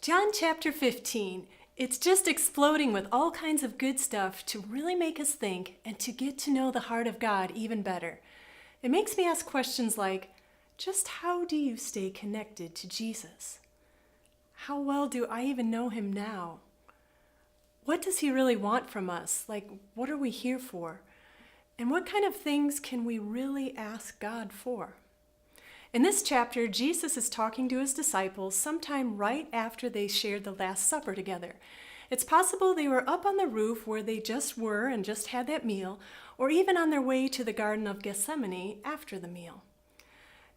John chapter 15. It's just exploding with all kinds of good stuff to really make us think and to get to know the heart of God even better. It makes me ask questions like, just how do you stay connected to Jesus? How well do I even know him now? What does he really want from us? Like, what are we here for? And what kind of things can we really ask God for? In this chapter, Jesus is talking to his disciples sometime right after they shared the Last Supper together. It's possible they were up on the roof where they just were and just had that meal, or even on their way to the Garden of Gethsemane after the meal.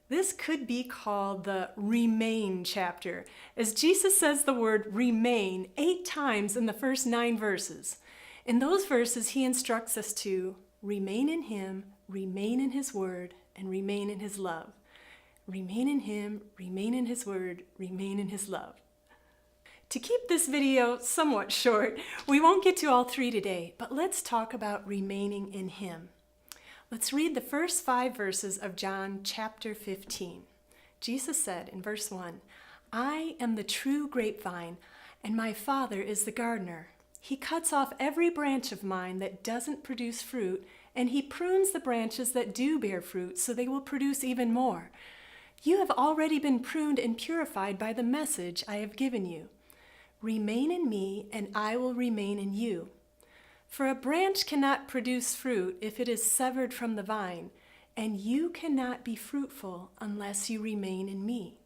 This could be called the Remain chapter, as Jesus says the word remain 8 times in the first 9 verses. In those verses, he instructs us to remain in him, remain in his word, and remain in his love. Remain in him, remain in his word, remain in his love. To keep this video somewhat short, we won't get to all 3 today, but let's talk about remaining in him. Let's read the first 5 verses of John chapter 15. Jesus said in verse 1, "I am the true grapevine, and my Father is the gardener. He cuts off every branch of mine that doesn't produce fruit, and he prunes the branches that do bear fruit so they will produce even more. You have already been pruned and purified by the message I have given you. Remain in me, and I will remain in you. For a branch cannot produce fruit if it is severed from the vine, and you cannot be fruitful unless you remain in me.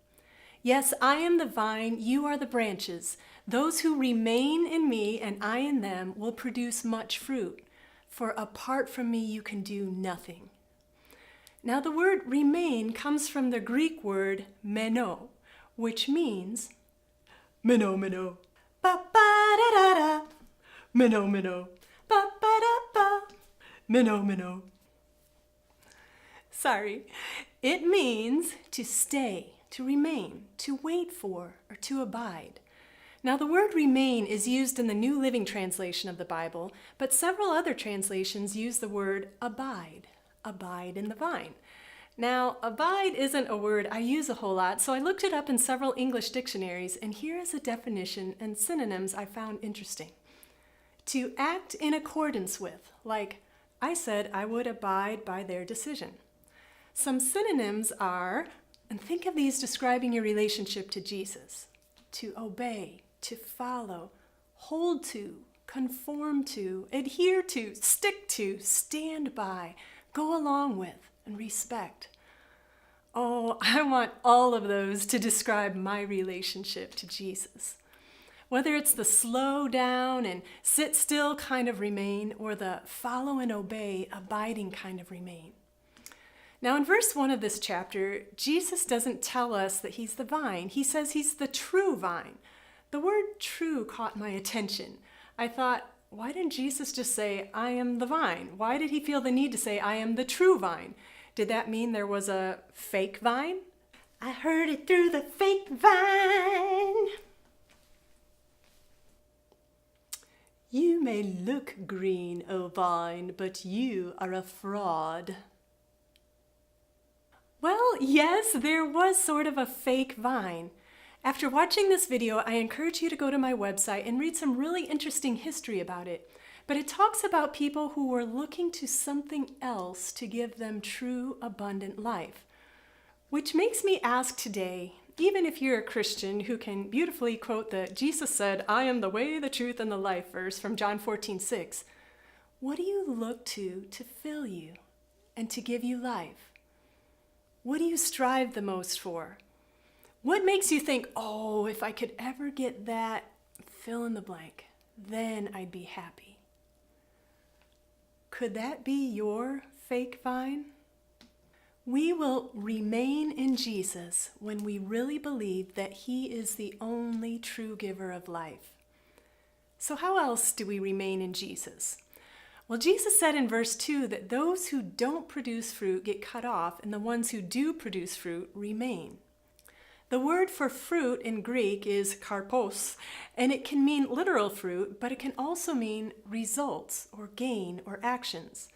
Yes, I am the vine, you are the branches. Those who remain in me and I in them will produce much fruit, for apart from me you can do nothing." Now the word remain comes from the Greek word meno, which means meno meno, ba ba da da da, meno meno, ba ba da ba, meno meno. Sorry, it means to stay, to remain, to wait for, or to abide. Now the word remain is used in the New Living Translation of the Bible, but several other translations use the word abide in the vine. Now, abide isn't a word I use a whole lot, so I looked it up in several English dictionaries, and here is a definition and synonyms I found interesting. To act in accordance with, like I said I would abide by their decision. Some synonyms are, and think of these describing your relationship to Jesus: to obey, to follow, hold to, conform to, adhere to, stick to, stand by, go along with, and respect. Oh, I want all of those to describe my relationship to Jesus. Whether it's the slow down and sit still kind of remain, or the follow and obey, abiding kind of remain. Now in verse 1 of this chapter, Jesus doesn't tell us that he's the vine. He says he's the true vine. The word true caught my attention. I thought, why didn't Jesus just say, I am the vine? Why did he feel the need to say, I am the true vine? Did that mean there was a fake vine? I heard it through the fake vine. You may look green, O vine, but you are a fraud. Well, yes, there was sort of a fake vine. After watching this video, I encourage you to go to my website and read some really interesting history about it. But it talks about people who were looking to something else to give them true, abundant life. Which makes me ask today, even if you're a Christian who can beautifully quote the Jesus said, I am the way, the truth, and the life verse from John 14:6, what do you look to fill you and to give you life? What do you strive the most for? What makes you think, oh, if I could ever get that, fill in the blank, then I'd be happy? Could that be your fake vine? We will remain in Jesus when we really believe that he is the only true giver of life. So how else do we remain in Jesus? Well, Jesus said in verse 2 that those who don't produce fruit get cut off, and the ones who do produce fruit remain. The word for fruit in Greek is karpos, and it can mean literal fruit, but it can also mean results or gain or actions.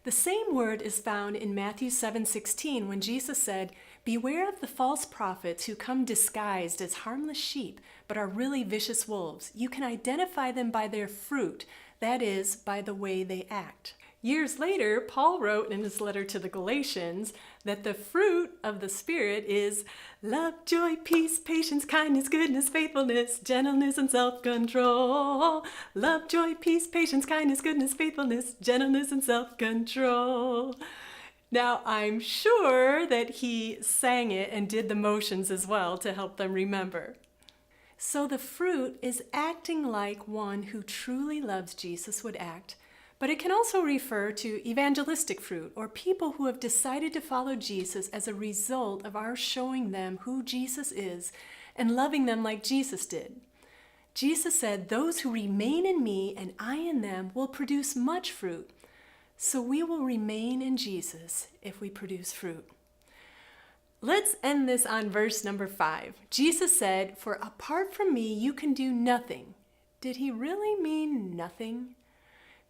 The same word is found in Matthew 7:16 when Jesus said, Beware of the false prophets who come disguised as harmless sheep, but are really vicious wolves. You can identify them by their fruit, that is, by the way they act. Years later, Paul wrote in his letter to the Galatians that the fruit of the Spirit is love, joy, peace, patience, kindness, goodness, faithfulness, gentleness, and self-control. Love, joy, peace, patience, kindness, goodness, faithfulness, gentleness, and self-control. Now, I'm sure that he sang it and did the motions as well to help them remember. So the fruit is acting like one who truly loves Jesus would act, but it can also refer to evangelistic fruit, or people who have decided to follow Jesus as a result of our showing them who Jesus is and loving them like Jesus did. Jesus said, "Those who remain in me and I in them will produce much fruit." So we will remain in Jesus if we produce fruit. Let's end this on verse number 5. Jesus said, "For apart from me, you can do nothing." Did he really mean nothing?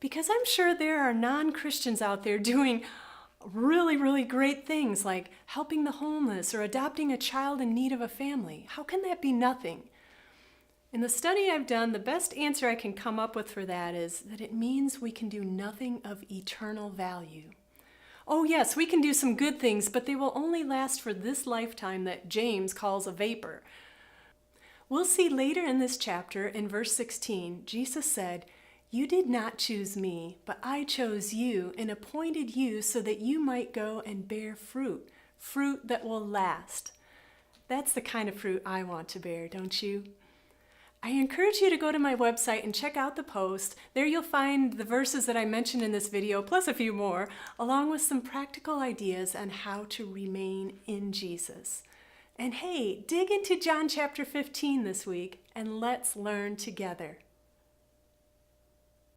Because I'm sure there are non-Christians out there doing really, really great things like helping the homeless or adopting a child in need of a family. How can that be nothing? In the study I've done, the best answer I can come up with for that is that it means we can do nothing of eternal value. Oh yes, we can do some good things, but they will only last for this lifetime that James calls a vapor. We'll see later in this chapter, in verse 16, Jesus said, "You did not choose me, but I chose you and appointed you so that you might go and bear fruit, fruit that will last." That's the kind of fruit I want to bear, don't you? I encourage you to go to my website and check out the post. There you'll find the verses that I mentioned in this video, plus a few more, along with some practical ideas on how to remain in Jesus. And hey, dig into John chapter 15 this week and let's learn together.